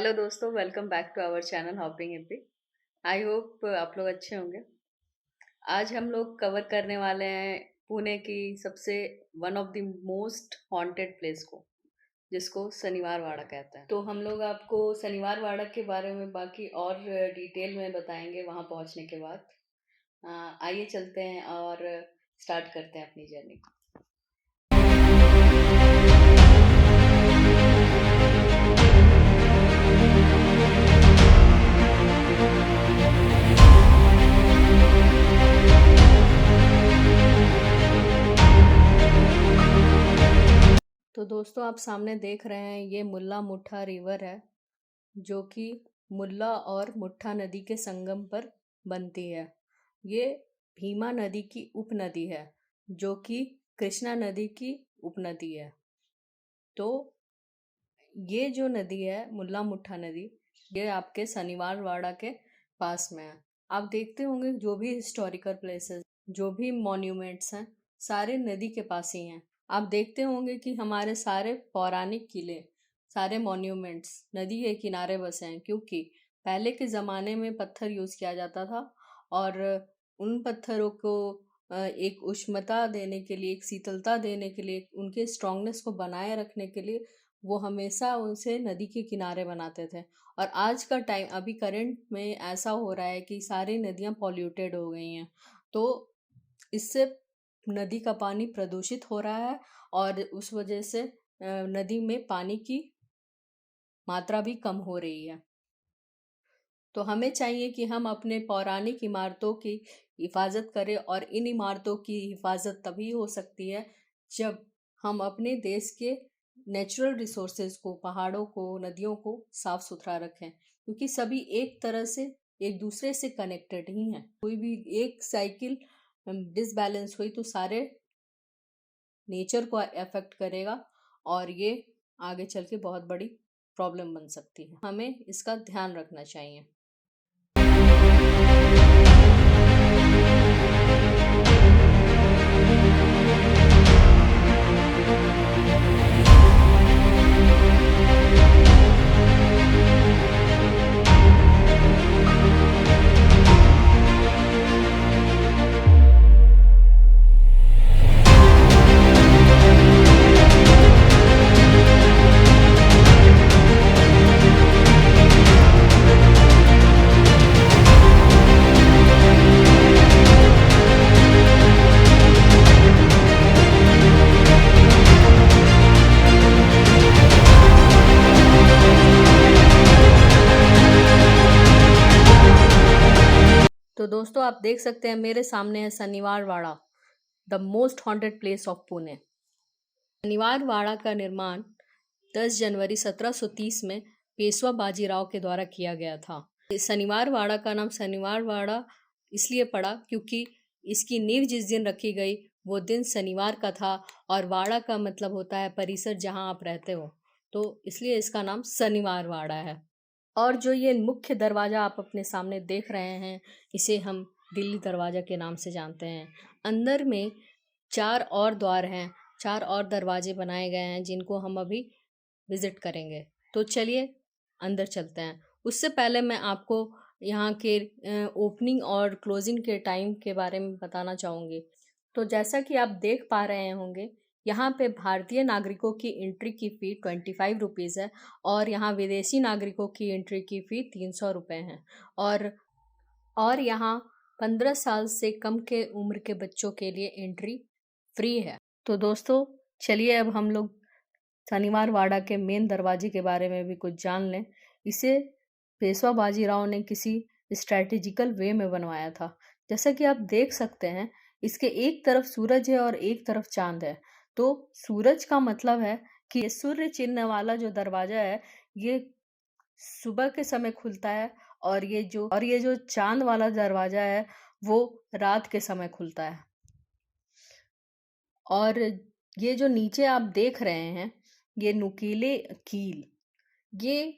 Hello दोस्तों, welcome back to our channel hopping AP. I hope आप लोग अच्छे होंगे। आज हम लोग कवर करने वाले हैं पुणे की सबसे one of the most haunted place को, जिसको शनिवार वाड़ा कहते हैं। तो हम लोग आपको शनिवार वाड़ा के बारे में बाकी और डिटेल में बताएंगे वहाँ पहुँचने के बाद। आइए चलते हैं और स्टार्ट करते हैं अपनी जर्नी। तो दोस्तों, आप सामने देख रहे हैं ये मुल्ला मुठा रिवर है, जो कि मुल्ला और मुठा नदी के संगम पर बनती है। ये भीमा नदी की उपनदी है, जो कि कृष्णा नदी की उपनदी है। तो ये जो नदी है मुल्ला मुठा नदी, ये आपके शनिवार वाड़ा के पास में है। आप देखते होंगे जो भी हिस्टोरिकल प्लेसेस, जो भी मॉन्यूमेंट्स हैं, सारे नदी के पास ही हैं। आप देखते होंगे कि हमारे सारे पौराणिक किले, सारे मॉन्यूमेंट्स नदी के किनारे बसे हैं, क्योंकि पहले के ज़माने में पत्थर यूज़ किया जाता था और उन पत्थरों को एक उष्णता देने के लिए, एक शीतलता देने के लिए, उनके स्ट्रांगनेस को बनाए रखने के लिए वो हमेशा उनसे नदी के किनारे बनाते थे। और आज का टाइम, अभी करंट में ऐसा हो रहा है कि सारी नदियाँ पॉल्यूटेड हो गई हैं। तो इससे नदी का पानी प्रदूषित हो रहा है और उस वजह से नदी में पानी की मात्रा भी कम हो रही है। तो हमें चाहिए कि हम अपने पौराणिक इमारतों की हिफाजत करें, और इन इमारतों की हिफाजत तभी हो सकती है जब हम अपने देश के नेचुरल रिसोर्सेज को, पहाड़ों को, नदियों को साफ सुथरा रखें, क्योंकि सभी एक तरह से एक दूसरे से कनेक्टेड ही हैं। कोई भी एक साइकिल डिसबैलेंस हुई तो सारे नेचर को अफेक्ट करेगा, और ये आगे चल के बहुत बड़ी प्रॉब्लम बन सकती है। हमें इसका ध्यान रखना चाहिए। तो दोस्तों, आप देख सकते हैं मेरे सामने है Shaniwar Wada, the most haunted place of Pune. Shaniwar Wada का निर्माण 10 जनवरी 1730 में पेशवा बाजीराव के द्वारा किया गया था। शनिवार वाड़ा का नाम शनिवार वाड़ा इसलिए पड़ा क्योंकि इसकी नींव जिस दिन रखी गई वो दिन शनिवार का था, और वाड़ा का मतलब होता है परिसर जहां आप रहते हो, तो इसलिए इसका नाम शनिवार वाड़ा है। और जो ये मुख्य दरवाज़ा आप अपने सामने देख रहे हैं, इसे हम दिल्ली दरवाज़ा के नाम से जानते हैं। अंदर में 4 और द्वार हैं, 4 और दरवाजे बनाए गए हैं, जिनको हम अभी विज़िट करेंगे। तो चलिए अंदर चलते हैं। उससे पहले मैं आपको यहाँ के ओपनिंग और क्लोजिंग के टाइम के बारे में बताना चाहूँगी। तो जैसा कि आप देख पा रहे होंगे, यहाँ पे भारतीय नागरिकों की एंट्री की फ़ी 25 रुपीज़ है, और यहाँ विदेशी नागरिकों की एंट्री की फ़ी 300 रुपये है। और यहाँ 15 साल से कम के उम्र के बच्चों के लिए एंट्री फ्री है। तो दोस्तों, चलिए अब हम लोग शनिवार वाड़ा के मेन दरवाजे के बारे में भी कुछ जान लें। इसे पेशवा बाजीराव ने किसी स्ट्रैटेजिकल वे में बनवाया था। जैसा कि आप देख सकते हैं, इसके एक तरफ सूरज है और एक तरफ चांद है। तो सूरज का मतलब है कि ये सूर्य चिन्ह वाला जो दरवाजा है, ये सुबह के समय खुलता है, और ये जो चांद वाला दरवाजा है वो रात के समय खुलता है। और ये जो नीचे आप देख रहे हैं, ये नुकीले कील, ये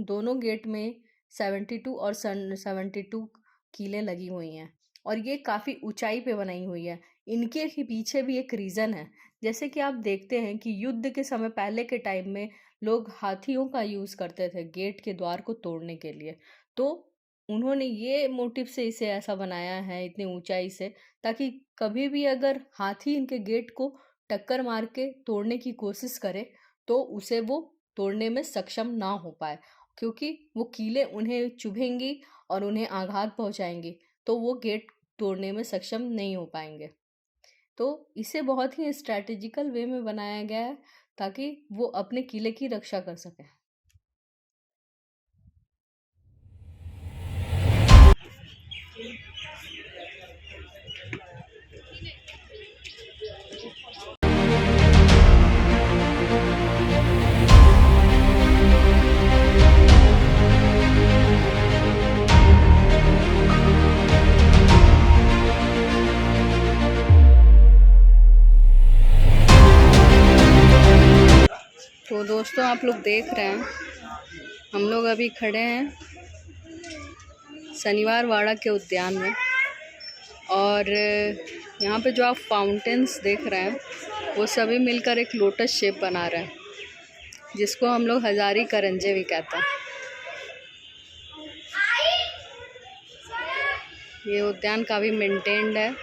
दोनों गेट में 72 और 72 कीलें लगी हुई हैं, और ये काफ़ी ऊंचाई पे बनाई हुई है। इनके ही पीछे भी एक रीज़न है। जैसे कि आप देखते हैं कि युद्ध के समय, पहले के टाइम में लोग हाथियों का यूज़ करते थे गेट के द्वार को तोड़ने के लिए। तो उन्होंने ये मोटिव से इसे ऐसा बनाया है इतनी ऊंचाई से, ताकि कभी भी अगर हाथी इनके गेट को टक्कर मार के तोड़ने की कोशिश करे तो उसे वो तोड़ने में सक्षम ना हो पाए, क्योंकि वो कीलें उन्हें चुभेंगी और उन्हें आघात पहुंचाएंगी, तो वो गेट तोड़ने में सक्षम नहीं हो पाएंगे। तो इसे बहुत ही स्ट्रैटेजिकल वे में बनाया गया है ताकि वो अपने किले की रक्षा कर सके। तो दोस्तों आप लोग देख रहे हैं, हम लोग अभी खड़े हैं शनिवार वाड़ा के उद्यान में, और यहाँ पे जो आप फाउंटेन्स देख रहे हैं वो सभी मिलकर एक लोटस शेप बना रहे हैं, जिसको हम लोग हजारी करंजे भी कहते हैं। ये उद्यान काफ़ी मेंटेन्ड है।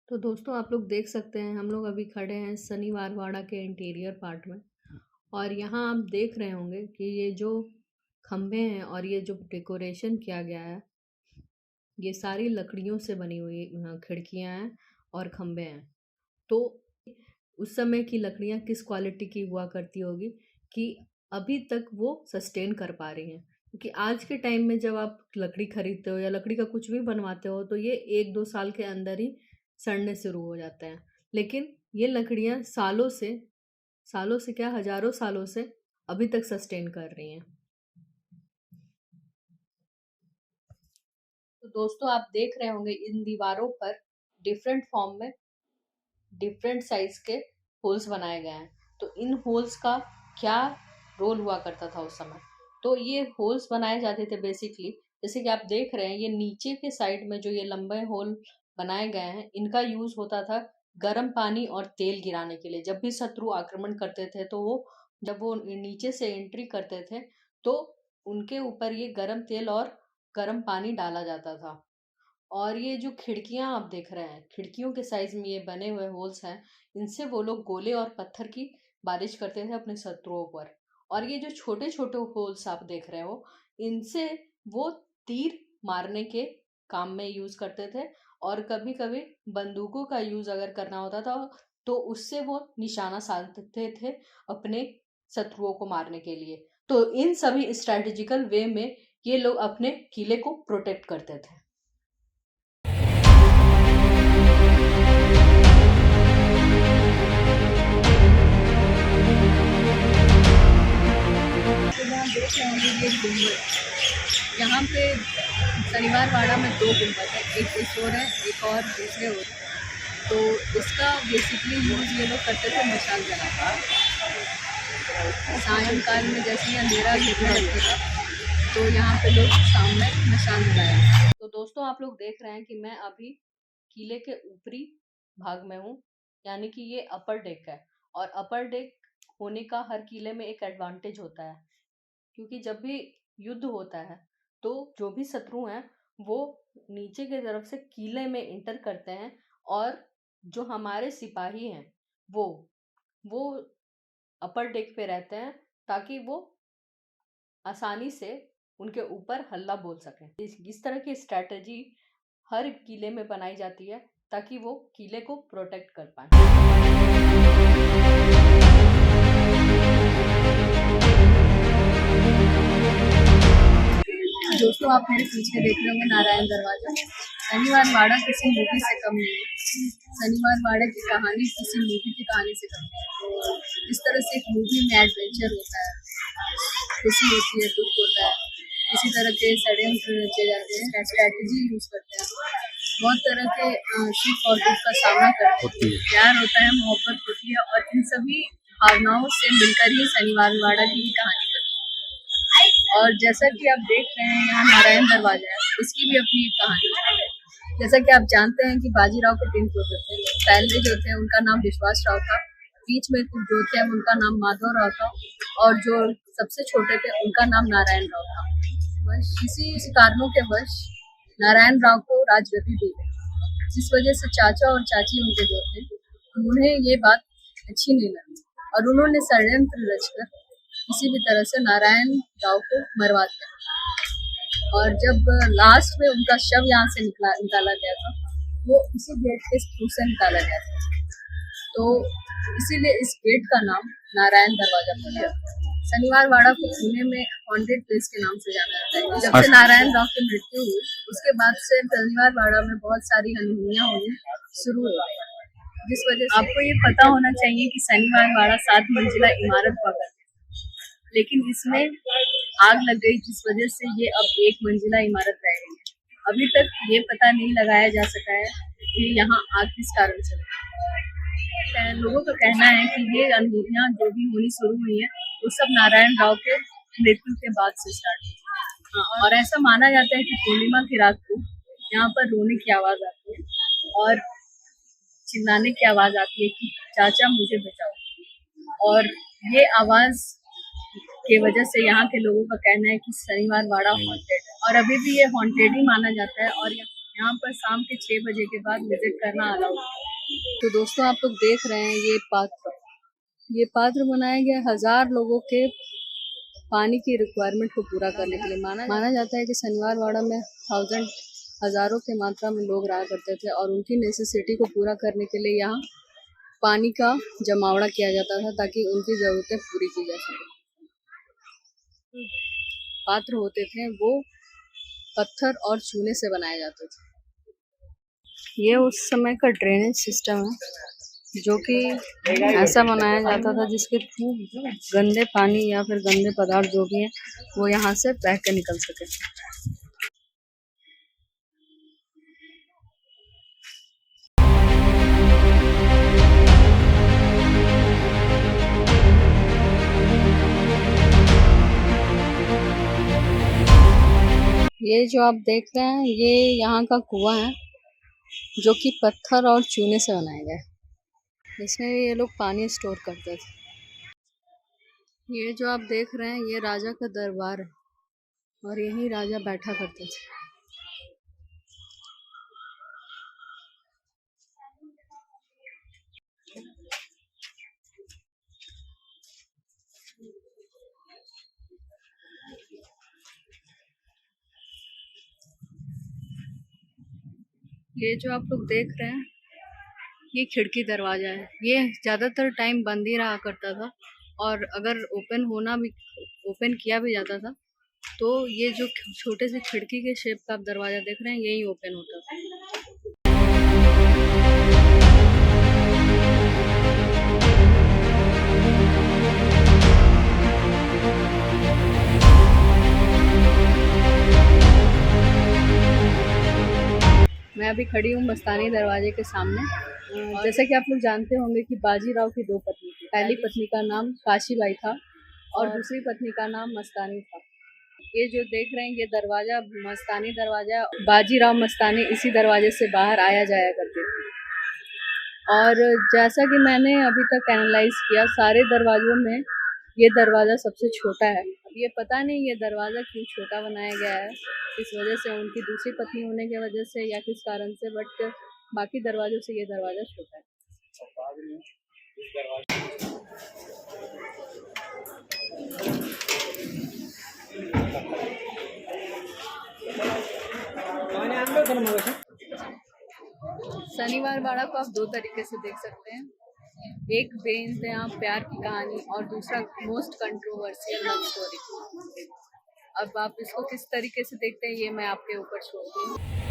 तो दोस्तों आप लोग देख सकते हैं, हम लोग अभी खड़े हैं शनिवार वाड़ा के इंटीरियर पार्ट में, और यहाँ आप देख रहे होंगे कि ये जो खम्भे हैं और ये जो डेकोरेशन किया गया है, ये सारी लकड़ियों से बनी हुई खिड़कियाँ हैं और खम्भे हैं। तो उस समय की लकड़ियाँ किस क्वालिटी की हुआ करती होगी कि अभी तक वो सस्टेन कर पा रही हैं, क्योंकि आज के टाइम में जब आप लकड़ी खरीदते हो या लकड़ी का कुछ भी बनवाते हो तो ये 1-2 साल के अंदर ही सड़ने शुरू हो जाते हैं, लेकिन ये लकड़ियाँ सालों से क्या हजारों सालों से अभी तक सस्टेन कर रही हैं। तो दोस्तों आप देख रहे होंगे इन दीवारों पर डिफरेंट फॉर्म में डिफरेंट साइज के होल्स बनाए गए हैं। तो इन होल्स का क्या रोल हुआ करता था उस समय, तो ये होल्स बनाए जाते थे बेसिकली, जैसे कि आप देख रहे हैं ये नीचे के साइड में जो ये लंबे होल बनाए गए हैं, इनका यूज होता था गर्म पानी और तेल गिराने के लिए। जब भी शत्रु आक्रमण करते थे तो वो जब वो नीचे से एंट्री करते थे तो उनके ऊपर ये गर्म तेल और गर्म पानी डाला जाता था। और ये जो खिड़कियां आप देख रहे हैं, खिड़कियों के साइज में ये बने हुए होल्स हैं, इनसे वो लोग गोले और पत्थर की बारिश करते थे अपने शत्रुओं पर। और ये जो छोटे छोटे होल्स आप देख रहे हो, इनसे वो तीर मारने के काम में यूज करते थे, और कभी कभी बंदूकों का यूज अगर करना होता था तो उससे वो निशाना साधते थे अपने शत्रुओं को मारने के लिए। तो इन सभी स्ट्रेटेजिकल वे में ये लोग अपने किले को प्रोटेक्ट करते थे। देख रहे होंगे ये गुम्बद, यहाँ पे शनिवार वाड़ा में 2 गुम्बद है, एक इस ओर है एक और दूसरे ओर। तो इसका बेसिकली यूज ये लोग करते थे मशाल जलाकर। सायंकाल में जैसे ही अंधेरा गिरने लगता था तो यहाँ पे लोग सामने मशाल जलाया। तो दोस्तों आप लोग देख रहे हैं कि मैं अभी किले के ऊपरी भाग में हूँ, यानी कि ये अपर डेक है, और अपर डेक होने का हर किले में एक एडवांटेज होता है, क्योंकि जब भी युद्ध होता है तो जो भी शत्रु हैं वो नीचे की तरफ से किले में इंटर करते हैं, और जो हमारे सिपाही हैं वो अपर डेक पे रहते हैं, ताकि वो आसानी से उनके ऊपर हल्ला बोल सकें। इस तरह की स्ट्रैटेजी हर किले में बनाई जाती है ताकि वो किले को प्रोटेक्ट कर पाए। दोस्तों आप मेरे पीछे देख रहे होंगे नारायण दरवाजा। शनिवार वाड़ा किसी मूवी से कम नहीं है, शनिवार वाड़े की कहानी किसी मूवी की कहानी से कम नहीं है। तो इस तरह से एक मूवी में एडवेंचर होता है, खुशी होती है, दुख होता है, किसी तरह के षड्यंत्र रचे जाते हैं, स्ट्रैटेजी यूज करते हैं, बहुत तरह के सुख और दुख का सामना करते हैं, प्यार होता है, मोहब्बत होती है, और इन सभी भावनाओं से मिलकर ही शनिवार वाड़ा की कहानी करती है। और जैसा कि आप देख रहे हैं यहाँ नारायण दरवाजा है, इसकी भी अपनी एक कहानी है। जैसा कि आप जानते हैं कि बाजीराव के 3 पुत्र थे। पहले जो थे उनका नाम विश्वास राव था, बीच में कुछ जो थे उनका नाम माधव राव था और जो सबसे छोटे थे उनका नाम नारायण राव था। बस इसी कारणों के वश नारायण राव को राजगद्दी दी गई, जिस वजह से चाचा और चाची उनके जो थे उन्हें ये बात अच्छी नहीं लगी और उन्होंने षड्यंत्र रचकर किसी भी तरह से नारायण राव को मरवा दिया। और जब लास्ट में उनका शव यहाँ से निकाला गया था, वो इसी गेट के थ्रू से निकाला गया था, तो इसीलिए इस गेट का नाम नारायण दरवाजा पड़ा। शनिवार वाड़ा को पुणे में हॉन्टेड प्लेस के नाम से जाना जाता है। जब से नारायण राव की मृत्यु हुई उसके बाद से शनिवार वाड़ा में बहुत सारी अनहोनियां होनी शुरू हो गई, जिस वजह से आपको ये पता होना चाहिए कि शनिवार वाड़ा 7 मंजिला इमारत हुआ करती, लेकिन इसमें आग लग गई जिस वजह से ये अब 1 मंजिला इमारत रह गई है। अभी तक ये पता नहीं लगाया जा सका है कि यहाँ आग किस कारण से लगी। लोगों का कहना है कि ये अनहोनियां जो भी होनी शुरू हुई है वो सब नारायण राव के मृत्यु के बाद से स्टार्ट हुई। और ऐसा माना जाता है कि पूर्णिमा की रात को यहाँ पर रोने की आवाज आती है और चिल्लाने की आवाज आती है कि चाचा मुझे बचाओ, और ये आवाज के वजह से यहाँ के लोगों का कहना है कि शनिवार वाड़ा हॉन्टेड है और अभी भी ये हॉन्टेड ही माना जाता है और यहाँ पर शाम के 6 बजे के बाद विजिट करना अलाउड है। तो दोस्तों आप लोग देख रहे हैं ये पात्र बनाया गया 1000 लोगों के पानी की रिक्वायरमेंट को पूरा करने के लिए। माना जाता है कि शनिवार वाड़ा में हजारों की मात्रा में लोग रहा करते थे और उनकी नेसेसिटी को पूरा करने के लिए यहाँ पानी का जमावड़ा किया जाता था ताकि उनकी जरूरतें पूरी की जा सके। पात्र होते थे वो पत्थर और चूने से बनाए जाते थे। ये उस समय का ड्रेनेज सिस्टम है जो कि ऐसा बनाया जाता था जिसके थ्रू गंदे पानी या फिर गंदे पदार्थ जो भी हैं वो यहाँ से बह के निकल सके। ये जो आप देख रहे हैं ये यहाँ का कुआं है जो कि पत्थर और चूने से बनाया गया है। इसमें ये लोग पानी स्टोर करते थे। ये जो आप देख रहे हैं ये राजा का दरबार है और यहीं राजा बैठा करते थे। ये जो आप लोग देख रहे हैं ये खिड़की दरवाजा है। ये ज़्यादातर टाइम बंद ही रहा करता था और अगर ओपन किया भी जाता था तो ये जो छोटे से खिड़की के शेप का आप दरवाजा देख रहे हैं यही ओपन होता था। मैं अभी खड़ी हूँ मस्तानी दरवाजे के सामने। जैसा कि आप लोग जानते होंगे कि बाजीराव की 2 पत्नी थी। पहली पत्नी का नाम काशीबाई था और दूसरी पत्नी का नाम मस्तानी था। ये जो देख रहे हैं ये दरवाजा मस्तानी दरवाजा, बाजीराव मस्तानी इसी दरवाजे से बाहर आया जाया करते थे। और जैसा कि मैंने अभी तक एनालाइज किया सारे दरवाजों में ये दरवाज़ा सबसे छोटा है। अब ये पता नहीं ये दरवाज़ा क्यों छोटा बनाया गया है, इस वजह से उनकी दूसरी पत्नी होने की वजह से या किस कारण से, बट बाकी दरवाजों से ये दरवाज़ा छोटा है। शनिवार वाड़ा को आप 2 तरीके से देख सकते हैं, एक बेइंतहा प्यार की कहानी और दूसरा मोस्ट कंट्रोवर्शियल लव स्टोरी। अब आप इसको किस तरीके से देखते हैं ये मैं आपके ऊपर छोड़ती हूँ।